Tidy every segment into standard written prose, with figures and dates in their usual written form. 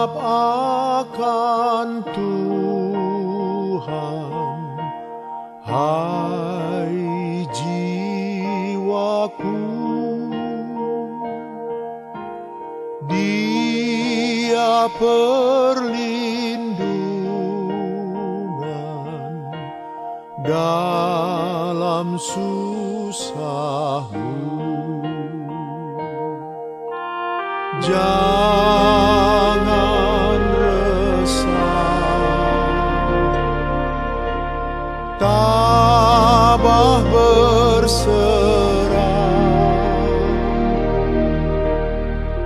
Harap akan Tuhan, hai jiwaku. Dia perlindungan dalam susahmu. Jangan resah, tabah berserah,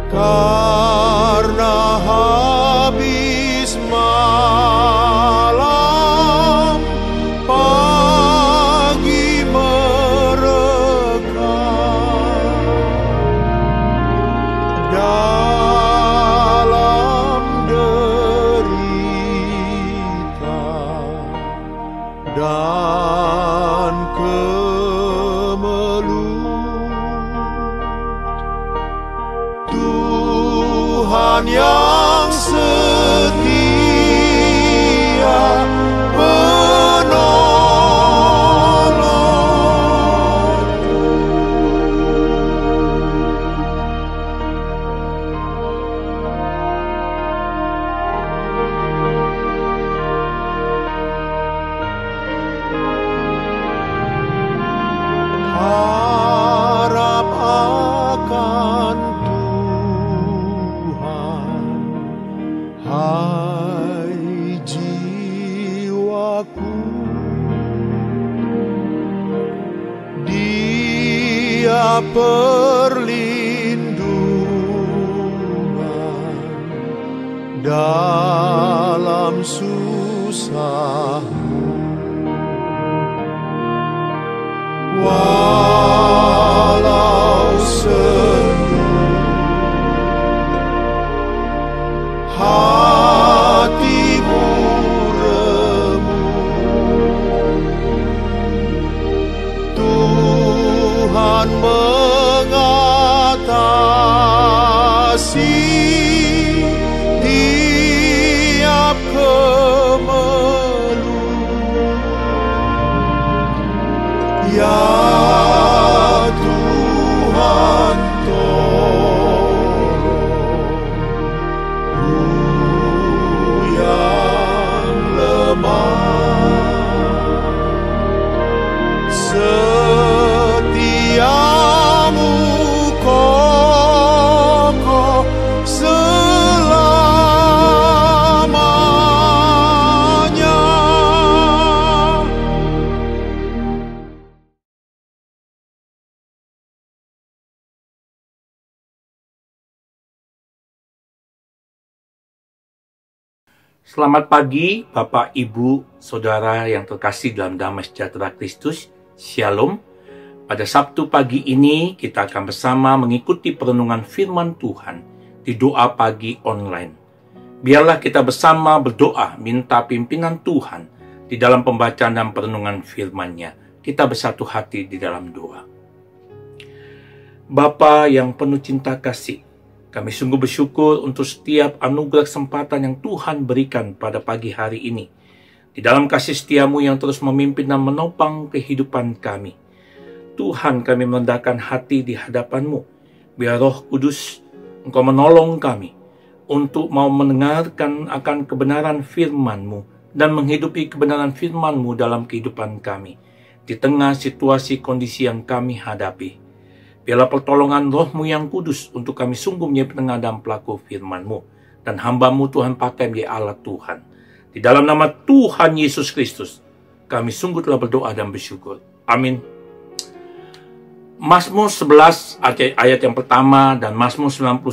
karena habis malam pagi mereka. Dalam derita dan kemelut, Tuhan yang setia penolongku. Harap akan Tuhan, hai jiwaku. Dia perlindungan dalam susahmu. Walau sendu hatimu remuk, Tuhan mengatasi tiap kemelut. Ya Tuhan, tolong ku yang lemah. Setiamu kokoh selamanya. Selamat pagi, Bapak, Ibu, Saudara yang terkasih dalam damai sejahtera Kristus. Shalom. Pada Sabtu pagi ini, kita akan bersama mengikuti perenungan firman Tuhan di doa pagi online. Biarlah kita bersama berdoa, minta pimpinan Tuhan di dalam pembacaan dan perenungan firman-Nya. Kita bersatu hati di dalam doa. Bapa yang penuh cinta kasih, kami sungguh bersyukur untuk setiap anugerah kesempatan yang Tuhan berikan pada pagi hari ini. Di dalam kasih setia-Mu yang terus memimpin dan menopang kehidupan kami. Tuhan, kami merendahkan hati di hadapan-Mu. Biar Roh Kudus, Engkau menolong kami untuk mau mendengarkan akan kebenaran firman-Mu dan menghidupi kebenaran firman-Mu dalam kehidupan kami. Di tengah situasi kondisi yang kami hadapi. Biarlah pertolongan Roh-Mu yang kudus untuk kami sungguh menjadi pendengar dan pelaku firman-Mu. Dan hamba-Mu Tuhan pakai menjadi alat Tuhan. Di dalam nama Tuhan Yesus Kristus, kami sungguh telah berdoa dan bersyukur. Amin. Mazmur 11 ayat yang pertama dan Mazmur 91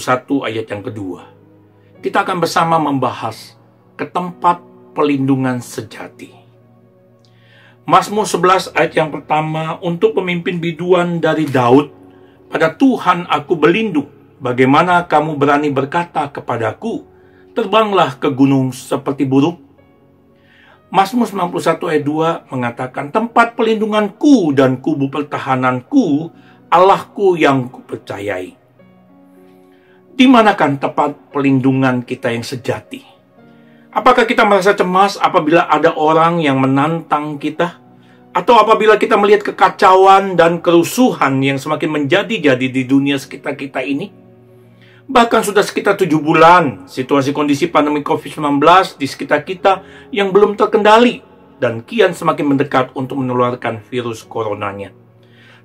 ayat yang kedua. Kita akan bersama membahas ke tempat pelindungan sejati. Mazmur 11 ayat yang pertama, untuk pemimpin biduan dari Daud. Pada Tuhan aku berlindung, bagaimana kamu berani berkata kepadaku, terbanglah ke gunung seperti burung. Mazmur 91 ayat 2 mengatakan, tempat pelindunganku dan kubu pertahananku, Allahku yang kupercayai. Di manakah tempat pelindungan kita yang sejati? Apakah kita merasa cemas apabila ada orang yang menantang kita? Atau apabila kita melihat kekacauan dan kerusuhan yang semakin menjadi-jadi di dunia sekitar kita ini? Bahkan sudah sekitar 7 bulan, situasi kondisi pandemi COVID-19 di sekitar kita yang belum terkendali dan kian semakin mendekat untuk menularkan virus coronanya.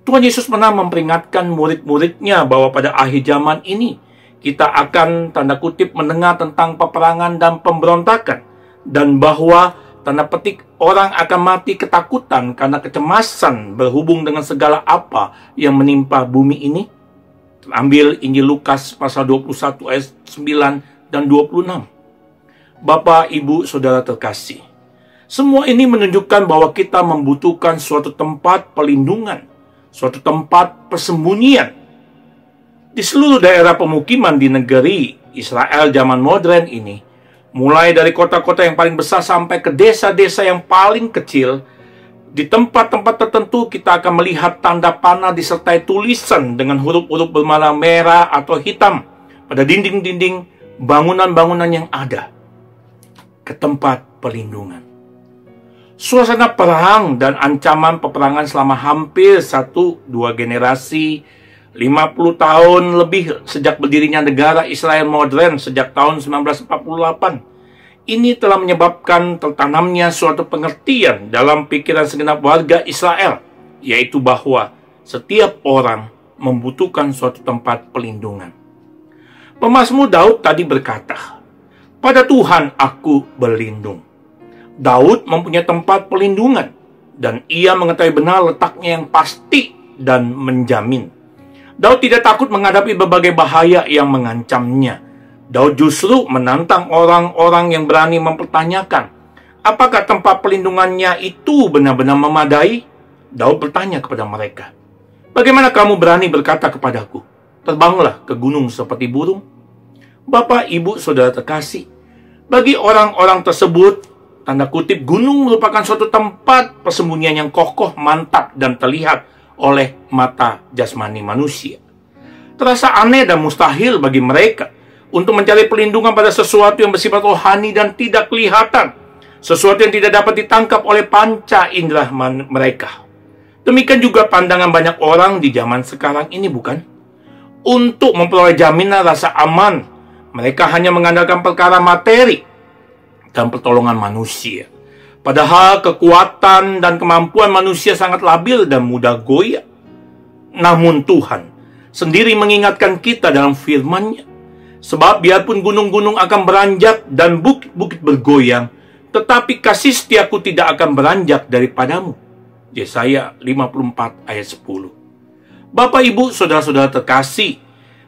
Tuhan Yesus pernah memperingatkan murid-muridnya bahwa pada akhir zaman ini, kita akan tanda kutip mendengar tentang peperangan dan pemberontakan, dan bahwa tanda petik orang akan mati ketakutan karena kecemasan berhubung dengan segala apa yang menimpa bumi ini. Terambil Injil Lukas pasal 21 ayat 9 dan 26. Bapak, Ibu, Saudara terkasih, semua ini menunjukkan bahwa kita membutuhkan suatu tempat pelindungan, suatu tempat persembunyian. Di seluruh daerah pemukiman di negeri Israel zaman modern ini, mulai dari kota-kota yang paling besar sampai ke desa-desa yang paling kecil, di tempat-tempat tertentu kita akan melihat tanda panah disertai tulisan dengan huruf-huruf berwarna merah atau hitam pada dinding-dinding bangunan-bangunan yang ada. Ke tempat pelindungan. Suasana perang dan ancaman peperangan selama hampir 1-2 generasi, 50 tahun lebih sejak berdirinya negara Israel modern sejak tahun 1948. Ini telah menyebabkan tertanamnya suatu pengertian dalam pikiran segenap warga Israel, yaitu bahwa setiap orang membutuhkan suatu tempat pelindungan. Pemazmur Daud tadi berkata, "Pada Tuhan aku berlindung." Daud mempunyai tempat pelindungan, dan ia mengetahui benar letaknya yang pasti dan menjamin. Daud tidak takut menghadapi berbagai bahaya yang mengancamnya. Daud justru menantang orang-orang yang berani mempertanyakan, apakah tempat pelindungannya itu benar-benar memadai? Daud bertanya kepada mereka, "Bagaimana kamu berani berkata kepadaku, terbanglah ke gunung seperti burung?" Bapak, Ibu, Saudara terkasih, bagi orang-orang tersebut, tanda kutip, gunung merupakan suatu tempat persembunyian yang kokoh, mantap, dan terlihat oleh mata jasmani manusia. Terasa aneh dan mustahil bagi mereka untuk mencari pelindungan pada sesuatu yang bersifat rohani dan tidak kelihatan, sesuatu yang tidak dapat ditangkap oleh panca indera mereka. Demikian juga pandangan banyak orang di zaman sekarang ini, bukan? Untuk memperoleh jaminan rasa aman, mereka hanya mengandalkan perkara materi dan pertolongan manusia. Padahal kekuatan dan kemampuan manusia sangat labil dan mudah goyah. Namun Tuhan sendiri mengingatkan kita dalam firman-Nya, sebab biarpun gunung-gunung akan beranjak dan bukit-bukit bergoyang, tetapi kasih setiaku tidak akan beranjak daripadamu. Yesaya 54 ayat 10. Bapak, Ibu, Saudara-saudara terkasih,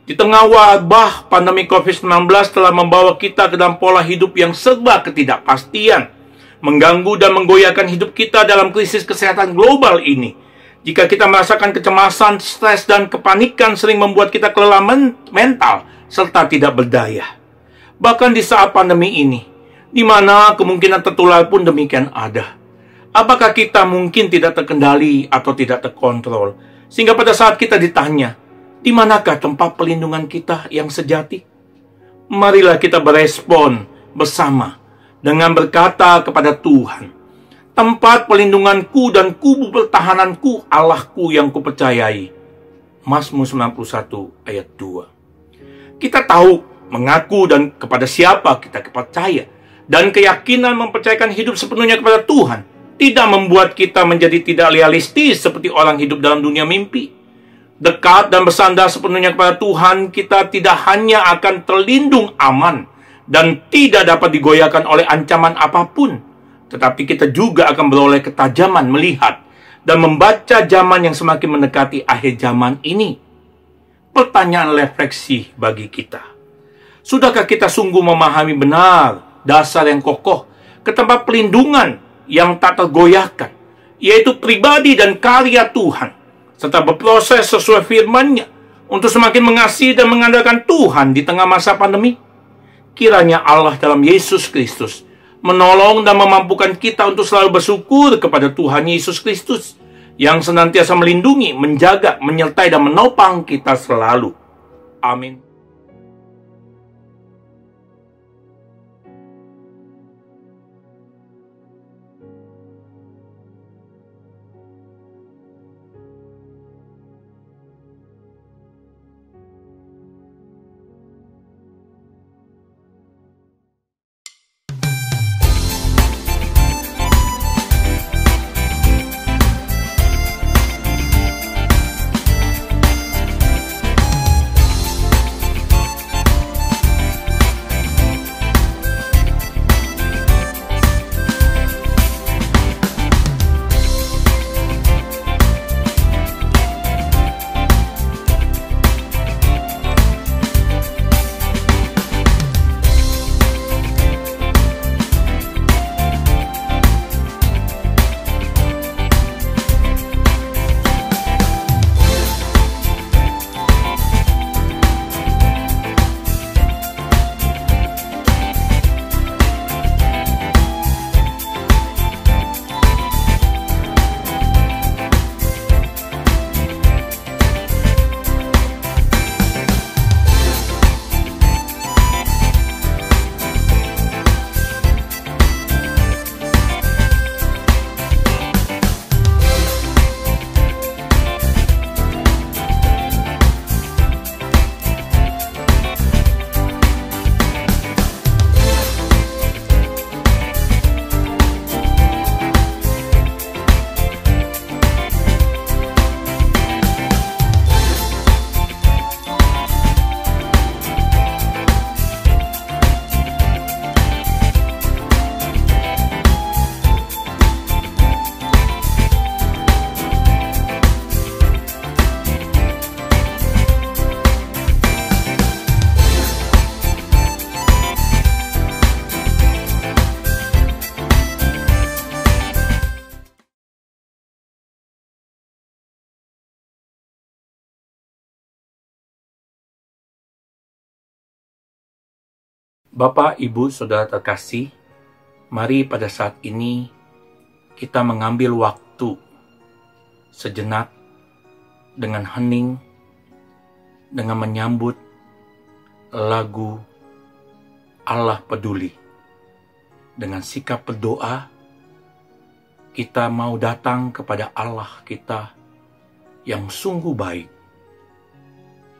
di tengah wabah pandemi COVID-19 telah membawa kita ke dalam pola hidup yang serba ketidakpastian, mengganggu dan menggoyahkan hidup kita dalam krisis kesehatan global ini. Jika kita merasakan kecemasan, stres, dan kepanikan sering membuat kita kelelahan mental serta tidak berdaya. Bahkan di saat pandemi ini, di mana kemungkinan tertular pun demikian ada. Apakah kita mungkin tidak terkendali atau tidak terkontrol? Sehingga pada saat kita ditanya, di manakah tempat pelindungan kita yang sejati? Marilah kita berespon bersama dengan berkata kepada Tuhan, "Tempat pelindunganku dan kubu pertahananku, Allahku yang kupercayai." Mazmur 91 ayat 2. Kita tahu, mengaku, dan kepada siapa kita percaya, dan keyakinan mempercayakan hidup sepenuhnya kepada Tuhan tidak membuat kita menjadi tidak realistis seperti orang hidup dalam dunia mimpi. Dekat dan bersandar sepenuhnya kepada Tuhan, kita tidak hanya akan terlindung aman dan tidak dapat digoyahkan oleh ancaman apapun, tetapi kita juga akan beroleh ketajaman melihat dan membaca zaman yang semakin mendekati akhir zaman ini. Pertanyaan refleksi bagi kita, sudahkah kita sungguh memahami benar dasar yang kokoh ke tempat pelindungan yang tak tergoyahkan, yaitu pribadi dan karya Tuhan, serta berproses sesuai firman-Nya untuk semakin mengasihi dan mengandalkan Tuhan di tengah masa pandemi? Kiranya Allah dalam Yesus Kristus menolong dan memampukan kita untuk selalu bersyukur kepada Tuhan Yesus Kristus, yang senantiasa melindungi, menjaga, menyertai, dan menopang kita selalu. Amin. Bapak, Ibu, Saudara terkasih, mari pada saat ini kita mengambil waktu sejenak dengan hening, dengan menyambut lagu Allah Peduli. Dengan sikap berdoa, kita mau datang kepada Allah kita yang sungguh baik,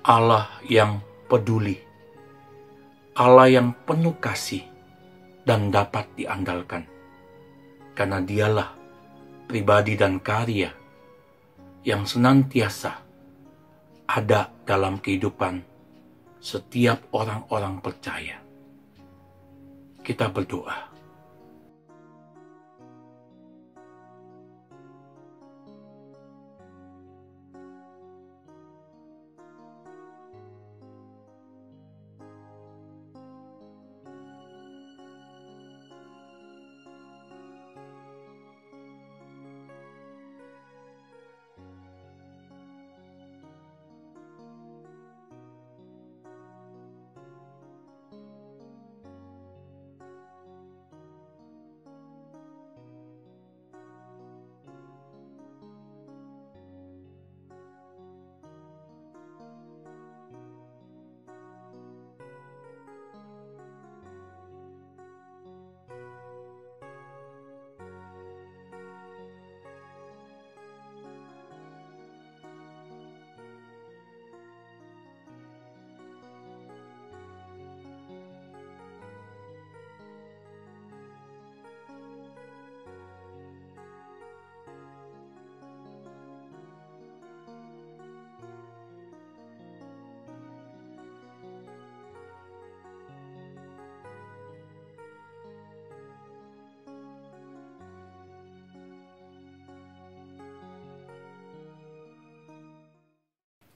Allah yang peduli, Allah yang penuh kasih dan dapat diandalkan, karena Dialah pribadi dan karya yang senantiasa ada dalam kehidupan setiap orang-orang percaya. Kita berdoa.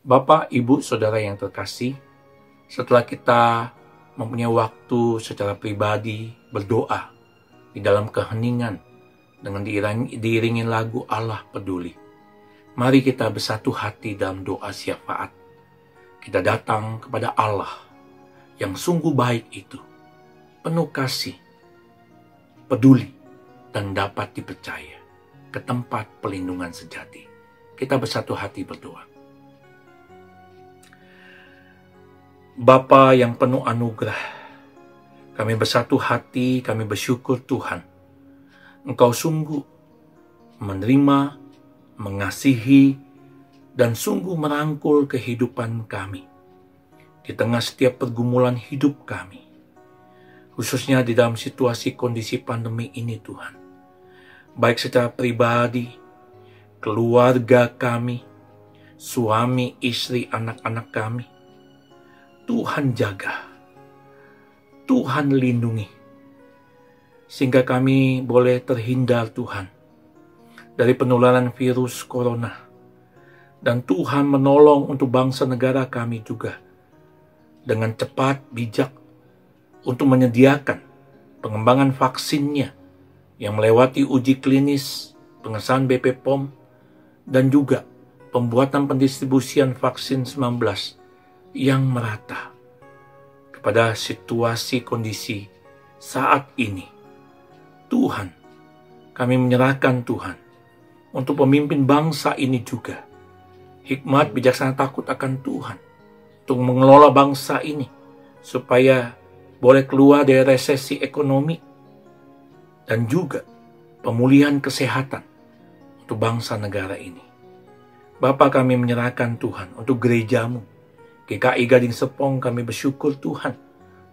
Bapak, Ibu, Saudara yang terkasih, setelah kita mempunyai waktu secara pribadi berdoa di dalam keheningan dengan diiringi lagu Allah Peduli, mari kita bersatu hati dalam doa syafaat. Kita datang kepada Allah yang sungguh baik itu, penuh kasih, peduli, dan dapat dipercaya, ke tempat pelindungan sejati. Kita bersatu hati berdoa. Bapa yang penuh anugerah, kami bersatu hati, kami bersyukur Tuhan. Engkau sungguh menerima, mengasihi, dan sungguh merangkul kehidupan kami di tengah setiap pergumulan hidup kami, khususnya di dalam situasi kondisi pandemi ini Tuhan. Baik secara pribadi, keluarga kami, suami, istri, anak-anak kami, Tuhan jaga, Tuhan lindungi, sehingga kami boleh terhindar Tuhan dari penularan virus corona. Dan Tuhan menolong untuk bangsa negara kami juga dengan cepat, bijak, untuk menyediakan pengembangan vaksinnya yang melewati uji klinis, pengesahan BP POM, dan juga pembuatan pendistribusian vaksin 19 yang merata kepada situasi kondisi saat ini. Tuhan, kami menyerahkan Tuhan untuk pemimpin bangsa ini juga. Hikmat, bijaksana, takut akan Tuhan untuk mengelola bangsa ini supaya boleh keluar dari resesi ekonomi dan juga pemulihan kesehatan untuk bangsa negara ini. Bapa, kami menyerahkan Tuhan untuk gerejamu, GKI Gading Serpong. Kami bersyukur Tuhan,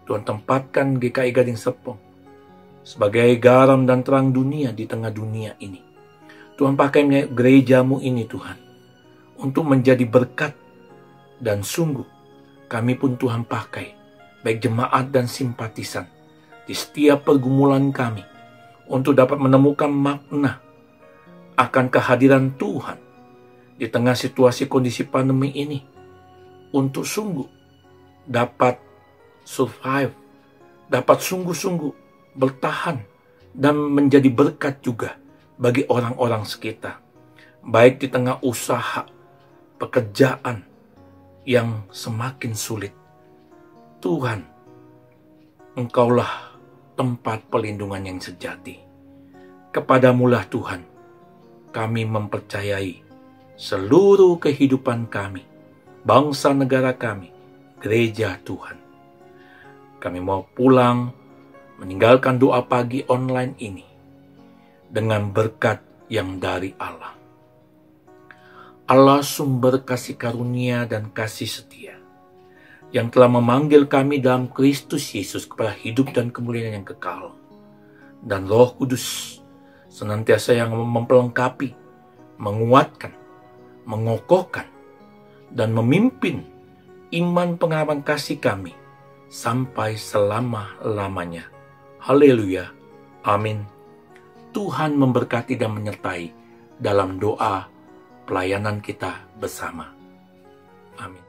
Tuhan tempatkan GKI Gading Serpong sebagai garam dan terang dunia di tengah dunia ini. Tuhan pakai gerejamu ini Tuhan untuk menjadi berkat, dan sungguh kami pun Tuhan pakai baik jemaat dan simpatisan di setiap pergumulan kami untuk dapat menemukan makna akan kehadiran Tuhan di tengah situasi kondisi pandemi ini, untuk sungguh dapat survive, dapat sungguh-sungguh bertahan dan menjadi berkat juga bagi orang-orang sekitar, baik di tengah usaha, pekerjaan yang semakin sulit. Tuhan Engkaulah tempat pelindungan yang sejati. Kepadamulah Tuhan, kami mempercayai seluruh kehidupan kami, bangsa negara kami, gereja Tuhan. Kami mau pulang, meninggalkan doa pagi online ini dengan berkat yang dari Allah. Allah sumber kasih karunia dan kasih setia, yang telah memanggil kami dalam Kristus Yesus kepada hidup dan kemuliaan yang kekal. Dan Roh Kudus senantiasa yang mempelengkapi, menguatkan, mengokohkan, dan memimpin iman pengalaman kasih kami sampai selama-lamanya. Haleluya. Amin. Tuhan memberkati dan menyertai dalam doa pelayanan kita bersama. Amin.